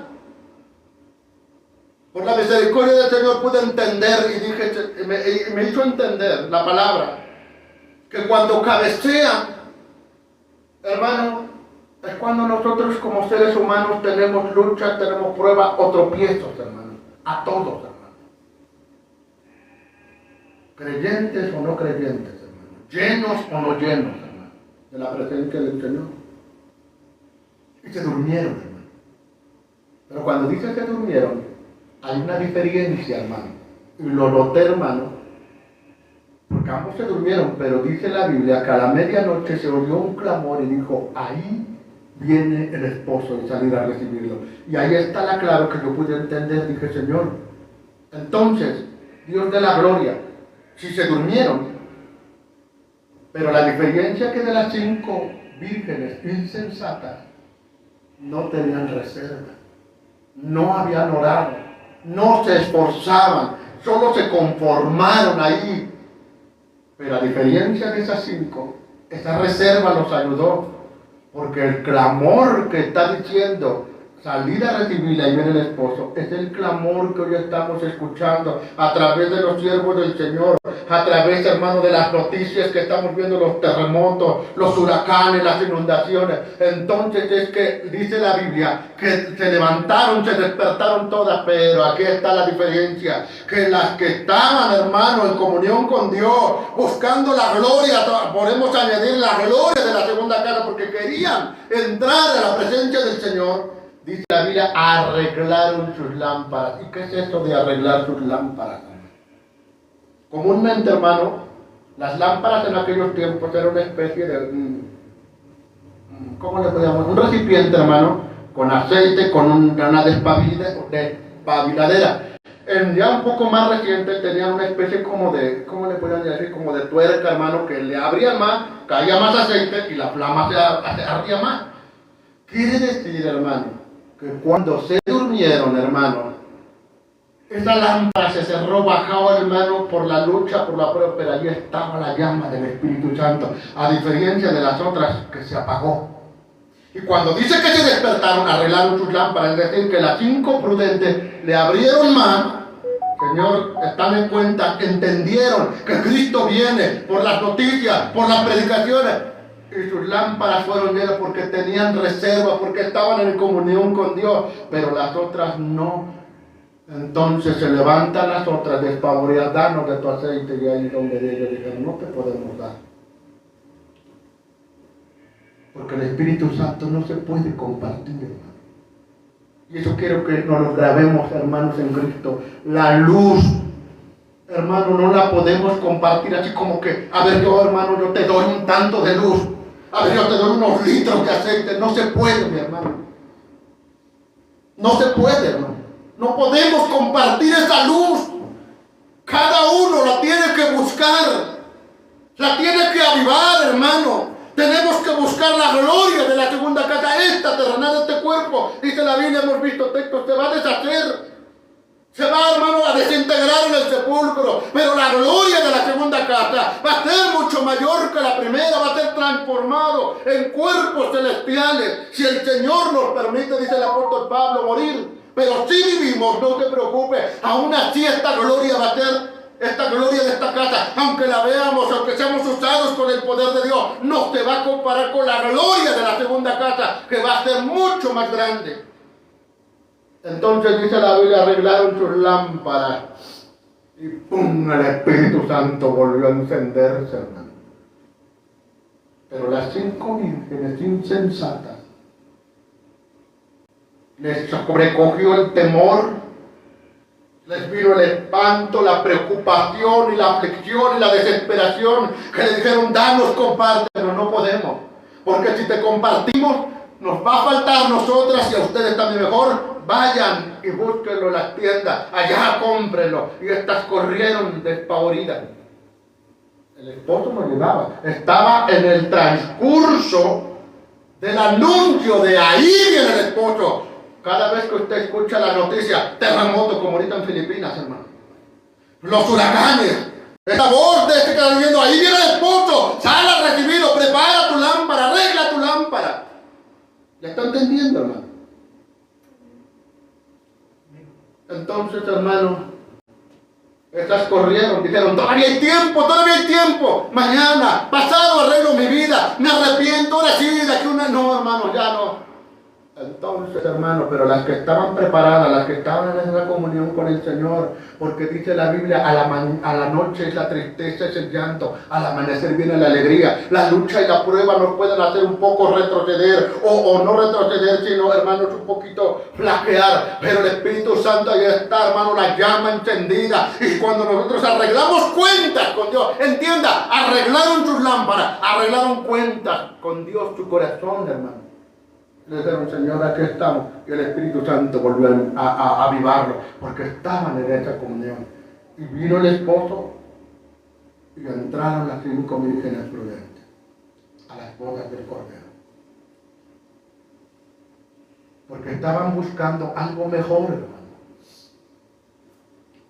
Por la misericordia del Señor pude entender y dije, me hizo entender la palabra, que cuando cabecean, hermano, es cuando nosotros como seres humanos tenemos luchas, tenemos pruebas o tropiezos, hermano. A todos, hermano. Creyentes o no creyentes, hermano. Llenos o no llenos, hermano, de la presencia del Señor. Y se durmieron, hermano. Pero cuando dice se durmieron, hay una diferencia, hermano. Y lo noté, hermano. Porque ambos se durmieron, pero dice la Biblia que a la medianoche se oyó un clamor y dijo, ahí viene el esposo y salir a recibirlo. Y ahí está la clave que yo pude entender. Dije, Señor, entonces, Dios de la gloria, si se durmieron, pero la diferencia es que de las 5 vírgenes insensatas no tenían reserva, no habían orado, no se esforzaban, solo se conformaron ahí. Pero a diferencia de esas 5, esa reserva los ayudó. Porque el clamor que está diciendo salir a recibirla y ver el esposo es el clamor que hoy estamos escuchando a través de los siervos del Señor, a través, hermano, de las noticias que estamos viendo, los terremotos, los huracanes, las inundaciones. Entonces es que dice la Biblia que se levantaron, se despertaron todas, pero aquí está la diferencia, que las que estaban, hermano, en comunión con Dios, buscando la gloria, podemos añadir la gloria de la segunda casa, porque querían entrar a la presencia del Señor. Dice la Biblia, arreglaron sus lámparas. ¿Y qué es esto de arreglar sus lámparas? Comúnmente, hermano, Las lámparas en aquellos tiempos eran una especie de, ¿cómo le podemos? Un recipiente, hermano, con aceite, con una despabiladera. Ya un poco más reciente tenían una especie como de, ¿cómo le podrían decir? Como de tuerca, hermano, que le abrían más, caía más aceite y la flama se ardía más. Quiere decir, hermano, que cuando se durmieron, hermano, esa lámpara se cerró, bajaba, hermano, por la lucha, por la prueba, pero allí estaba la llama del Espíritu Santo, a diferencia de las otras que se apagó. Y cuando dice que se despertaron, arreglaron sus lámparas, es decir, que las 5 prudentes le abrieron más. Señor, están en cuenta, entendieron que Cristo viene por las noticias, por las predicaciones. Y sus lámparas fueron llenas porque tenían reserva, porque estaban en comunión con Dios, pero las otras no. Entonces se levantan las otras despavoridas, danos de tu aceite, y ahí donde ellos dijeron, no te podemos dar. Porque el Espíritu Santo no se puede compartir, hermano. Y eso quiero que nos grabemos, hermanos, en Cristo. La luz, hermano, no la podemos compartir así como que, a ver, yo, hermano, yo te doy un tanto de luz. A ver, yo te doy unos litros de aceite. No se puede, mi hermano. No se puede, hermano. No podemos compartir esa luz. Cada uno la tiene que buscar. La tiene que avivar, hermano. Tenemos que buscar la gloria de la segunda casa. Esta terrenal de este cuerpo, dice la Biblia, hemos visto textos, se va a deshacer. Se va, hermano, a desintegrar en el sepulcro. Pero la gloria de la segunda casa va a ser mucho mayor que la primera. Va a ser transformado en cuerpos celestiales. Si el Señor nos permite, dice el apóstol Pablo, morir. Pero si vivimos, no se preocupe. Aún así esta gloria va a ser, esta gloria de esta casa, aunque la veamos, aunque seamos usados con el poder de Dios, no se va a comparar con la gloria de la segunda casa, que va a ser mucho más grande. Entonces dice la Biblia, arreglaron sus lámparas y ¡pum! El Espíritu Santo volvió a encenderse, hermano. Pero las 5 vírgenes insensatas les sobrecogió el temor, les vino el espanto, la preocupación y la aflicción y la desesperación, que le dijeron, danos, comparte, pero no podemos, porque si te compartimos, nos va a faltar a nosotras y a ustedes también. Mejor vayan y búsquenlo en las tiendas, allá cómprenlo. Y estas corrieron despavoridas. El esposo no llegaba, estaba en el transcurso del anuncio de ahí viene el esposo. Cada vez que usted escucha la noticia, terremoto como ahorita en Filipinas, hermano, los huracanes, esa voz de este que está viendo, ahí viene el esposo, sal a recibirlo, prepara tu lámpara, arregla tu lámpara. ¿Ya está entendiendo, hermano? Entonces, hermano, estas corrieron, dijeron, todavía hay tiempo, mañana, pasado arreglo mi vida, me arrepiento, ahora sí, de aquí una, no, hermano, ya no. Entonces, hermano, pero las que estaban preparadas, las que estaban en esa comunión con el Señor, porque dice la Biblia, a la noche es la tristeza, es el llanto, al amanecer viene la alegría. La lucha y la prueba nos pueden hacer un poco retroceder, o no retroceder, sino, hermanos, un poquito flaquear, pero el Espíritu Santo ahí está, hermano, la llama encendida, y cuando nosotros arreglamos cuentas con Dios, entienda, arreglaron sus lámparas, arreglaron cuentas con Dios, su corazón, hermano. Le dijeron, Señor, aquí estamos. Y el Espíritu Santo volvió a avivarlo, porque estaban en esa comunión. Y vino el esposo y entraron las 5 vírgenes prudentes a las bodas del Cordero. Porque estaban buscando algo mejor, hermano.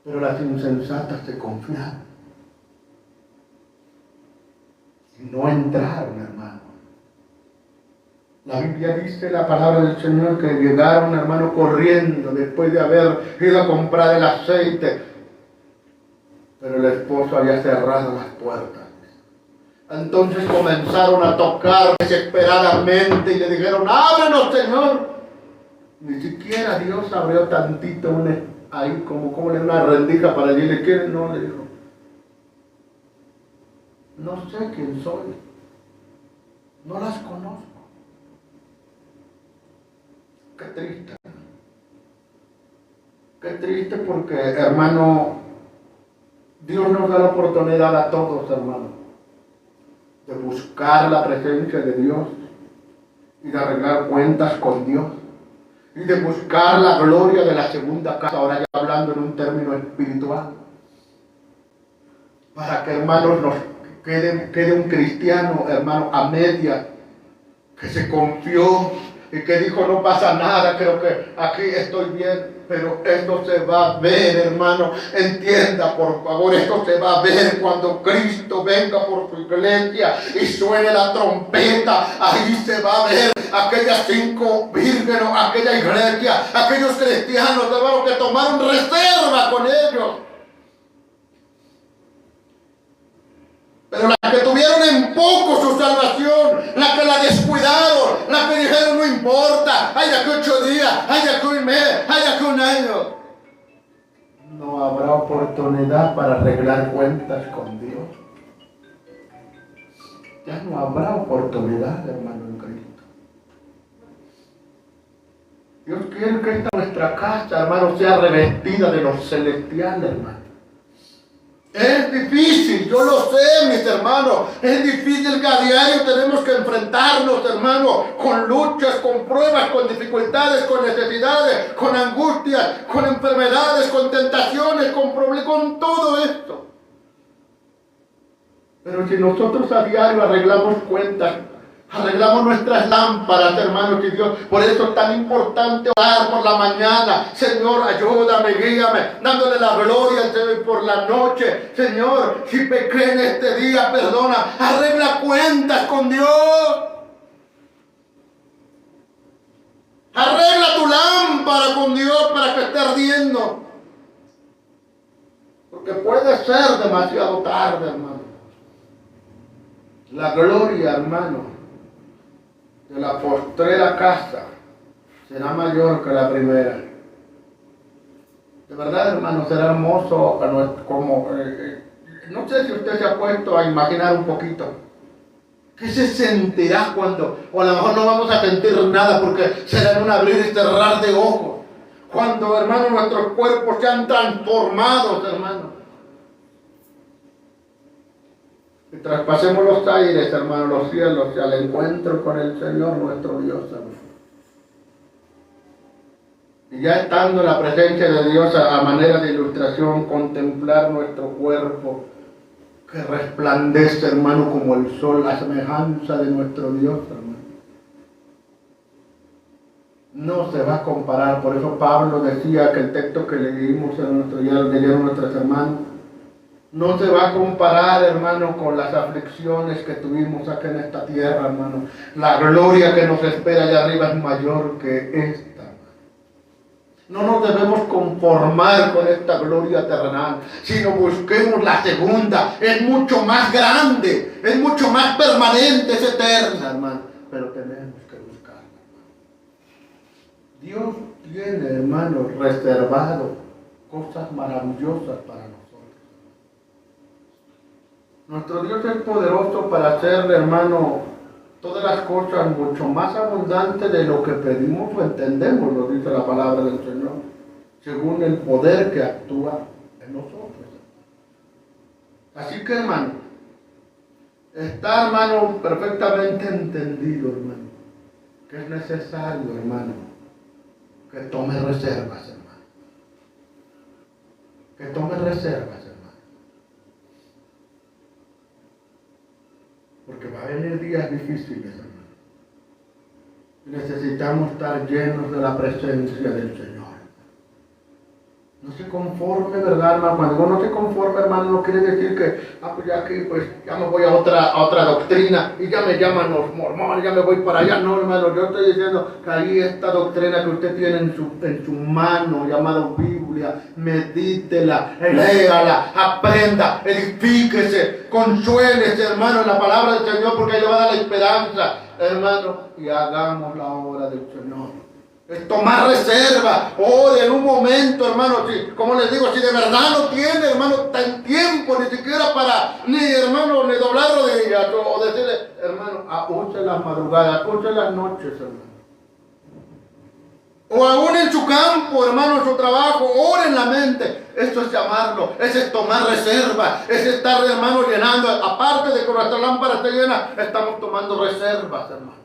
Pero las insensatas se confiaron y no entraron, hermano. La Biblia dice, la palabra del Señor, que llegaron, hermano, corriendo después de haber ido a comprar el aceite. Pero el esposo había cerrado las puertas. Entonces comenzaron a tocar desesperadamente y le dijeron, ábrenos, Señor. Ni siquiera Dios abrió tantito ahí como una rendija para decirle, ¿quién? No, le dijo, no sé quién soy, no las conozco. Qué triste. Qué triste porque, hermano, Dios nos da la oportunidad a todos, hermano, de buscar la presencia de Dios y de arreglar cuentas con Dios y de buscar la gloria de la segunda casa, ahora ya hablando en un término espiritual, para que, hermanos, nos quede un cristiano, hermano, a media, que se confió y que dijo: no pasa nada, creo que aquí estoy bien. Pero esto se va a ver, hermano. Entienda, por favor, esto se va a ver cuando Cristo venga por su iglesia y suene la trompeta. Ahí se va a ver aquellas 5 vírgenes, aquella iglesia, aquellos cristianos, hermano, que tomaron reserva con ellos. Pero las que tuvieron en poco su salvación, las que la descuidaron, las que dijeron: no importa, hay de aquí 8 días, hay de aquí un mes, hay de aquí un año. No habrá oportunidad para arreglar cuentas con Dios. Ya no habrá oportunidad, hermano, en Cristo. Dios quiere que esta nuestra casa, hermano, sea revestida de lo celestial, hermano. Es difícil, yo lo sé, mis hermanos. Es difícil que a diario tenemos que enfrentarnos, hermanos, con luchas, con pruebas, con dificultades, con necesidades, con angustias, con enfermedades, con tentaciones, con problemas, con todo esto. Pero si nosotros a diario arreglamos cuentas, arreglamos nuestras lámparas, hermanos, y Dios, por eso es tan importante orar por la mañana: Señor, ayúdame, guíame, dándole la gloria al Señor. Por la noche: Señor, si pequé en este día, perdona, arregla cuentas con Dios. Arregla tu lámpara con Dios para que esté ardiendo. Porque puede ser demasiado tarde, hermano. La gloria, hermano, de la postrera casa será mayor que la primera. De verdad, hermano, será hermoso como no sé si usted se ha puesto a imaginar un poquito qué se sentirá cuando, o a lo mejor no vamos a sentir nada porque será en un abrir y cerrar de ojos, cuando, hermano, nuestros cuerpos sean transformados, hermano, y traspasemos los aires, hermano, los cielos, y al encuentro con el Señor nuestro Dios, hermano. Y ya estando en la presencia de Dios, a manera de ilustración, contemplar nuestro cuerpo que resplandece, hermano, como el sol, a semejanza de nuestro Dios, hermano. No se va a comparar. Por eso Pablo decía, que el texto que leímos ya lo leyeron nuestros hermanos, no se va a comparar, hermano, con las aflicciones que tuvimos aquí en esta tierra, hermano. La gloria que nos espera allá arriba es mayor que esta. No nos debemos conformar con esta gloria terrenal, sino busquemos la segunda. Es mucho más grande, es mucho más permanente, es eterna, hermano. Pero tenemos que buscarla. Dios tiene, hermano, reservado cosas maravillosas para nosotros. Nuestro Dios es poderoso para hacerle, hermano, todas las cosas mucho más abundantes de lo que pedimos o entendemos, lo dice la palabra del Señor, según el poder que actúa en nosotros. Así que, hermano, está, hermano, perfectamente entendido, hermano, que es necesario, hermano, que tome reservas, hermano. Que tome reservas, hermano. Porque va a venir días difíciles, hermano. Necesitamos estar llenos de la presencia del Señor. No se conforme, ¿verdad, hermano? Cuando uno se conforme, hermano, no quiere decir que, pues ya aquí, pues ya me voy a otra doctrina y ya me llaman los mormones, ya me voy para allá. No, hermano, yo estoy diciendo que ahí esta doctrina que usted tiene en su mano, llamada Biblia, medítela, léala, aprenda, edifíquese, consuélese, hermano, en la palabra del Señor, porque ahí le va a dar la esperanza, hermano, y hagamos la obra del Señor. Es tomar reserva. Ore en un momento, hermano. Si, como les digo, si de verdad no tiene, hermano, tan tiempo ni siquiera para, ni hermano, ni doblar rodillas o decirle, hermano, use las madrugadas, use las noches, hermano. O aún en su campo, hermano, en su trabajo, ore en solamente. Esto es llamarlo, ese es tomar reserva, es estar, hermano, llenando. Aparte de que nuestra lámpara esté llena, estamos tomando reservas, hermano.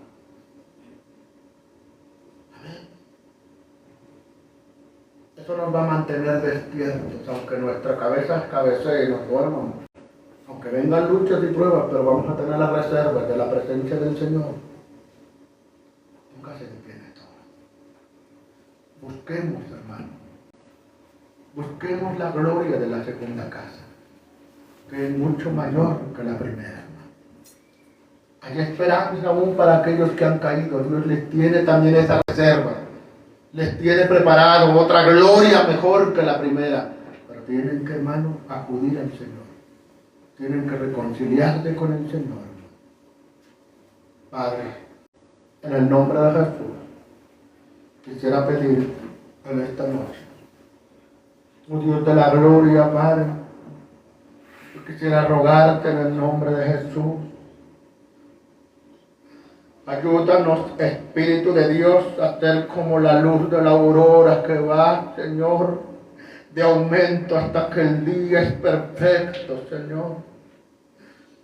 Amén. Eso nos va a mantener despiertos, aunque nuestra cabeza cabecee y nos duermamos. Aunque vengan luchas y pruebas, pero vamos a tener las reservas de la presencia del Señor. Nunca se detiene todo. Busquemos, hermano. Busquemos la gloria de la segunda casa, que es mucho mayor que la primera, hermano. Hay esperanza aún para aquellos que han caído. Dios les tiene también esa reserva. Les tiene preparado otra gloria mejor que la primera. Pero tienen que, hermano, acudir al Señor. Tienen que reconciliarse con el Señor. Padre, en el nombre de Jesús, quisiera pedir en esta noche, oh Dios de la gloria, Padre, yo quisiera rogarte en el nombre de Jesús. Ayúdanos, Espíritu de Dios, a ser como la luz de la aurora que va, Señor, de aumento hasta que el día es perfecto, Señor.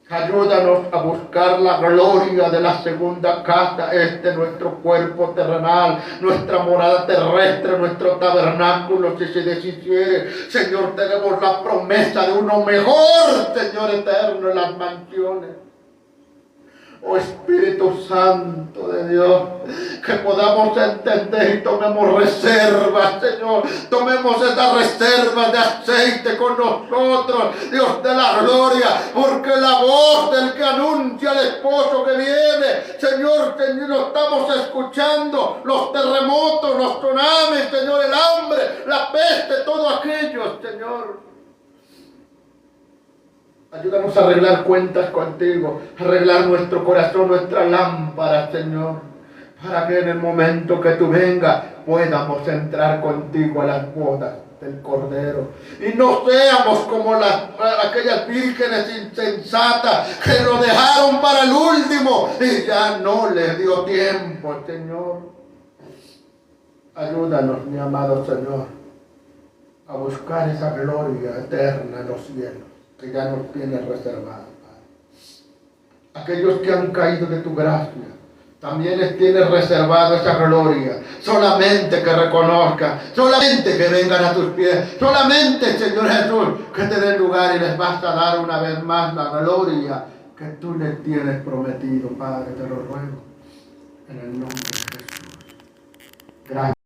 Ayúdanos a buscar la gloria de la segunda casa, nuestro cuerpo terrenal, nuestra morada terrestre, nuestro tabernáculo, si se deshiciere. Señor, tenemos la promesa de uno mejor, Señor eterno, en las mansiones. Oh Espíritu Santo de Dios, que podamos entender y tomemos reservas, Señor. Tomemos esas reservas de aceite con nosotros, Dios de la gloria, porque la voz del que anuncia al esposo que viene, Señor, lo estamos escuchando. Los terremotos, los tsunamis, Señor, el hambre, la peste, todo aquello, Señor. Ayúdanos a arreglar cuentas contigo, arreglar nuestro corazón, nuestra lámpara, Señor, para que en el momento que tú vengas podamos entrar contigo a las bodas del Cordero. Y no seamos como aquellas vírgenes insensatas que lo dejaron para el último y ya no les dio tiempo, Señor. Ayúdanos, mi amado Señor, a buscar esa gloria eterna en los cielos que ya nos tienes reservado, Padre. Aquellos que han caído de tu gracia, también les tienes reservado esa gloria. Solamente que reconozcan, solamente que vengan a tus pies, solamente, Señor Jesús, que te den lugar y les vas a dar una vez más la gloria que tú les tienes prometido, Padre, te lo ruego, en el nombre de Jesús. Gracias.